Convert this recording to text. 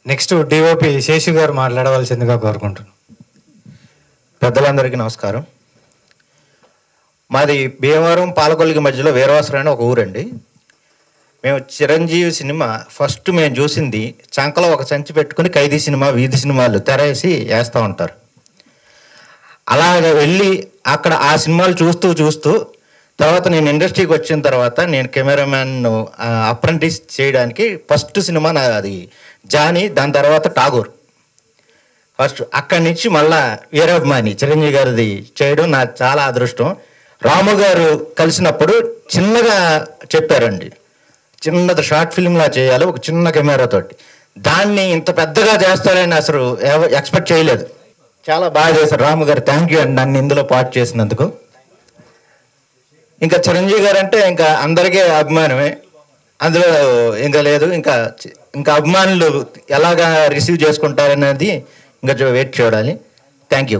Next DOP Seshu గారు మాట్లాడవలసిందిగా కోరుకుంటున్నాను. పెద్దలందరికీ నమస్కారం. మాది భీమవరం పాలకొల్లికి మధ్యలో వీరవాసరం అని ఒక ఊరండి. మేము చిరంజీవి సినిమా ఫస్ట్ మేము చూసింది చంకలో ఒక సంచి పెట్టుకుని ఖైదీ సినిమా, వీధి సినిమాలు తెరేసి వేస్తూ ఉంటారు. అలాగ వెళ్ళి అక్కడ ఆ సినిమాలు చూస్తూ చూస్తూ తర్వాత నేను ఇండస్ట్రీకి వచ్చిన తర్వాత నేను కెమెరామ్యాన్ అప్రెంటిస్ చేయడానికి ఫస్ట్ సినిమా అది జానీ, దాని తర్వాత ఠాగూర్. ఫస్ట్ అక్కడి నుంచి మళ్ళా వీరాభిమాని చిరంజీవి గారిది చేయడం నాకు చాలా అదృష్టం. రాము గారు కలిసినప్పుడు చిన్నగా చెప్పారండి, చిన్నది షార్ట్ ఫిల్మ్లా చేయాలి ఒక చిన్న కెమెరాతోటి. దాన్ని ఇంత పెద్దగా చేస్తారని అసలు ఎక్స్పెక్ట్ చేయలేదు. చాలా బాగా చేశారు రాము గారు. థ్యాంక్ యూ అండి నన్ను ఇందులో పార్ట్ చేసినందుకు. ఇంకా చిరంజీవి గారు అంటే ఇంకా అందరికీ అభిమానమే, అందులో ఇంకా లేదు. ఇంకా అభిమానులు ఎలాగా రిసీవ్ చేసుకుంటారనేది ఇంకా వెయిట్ చూడాలి. Thank you.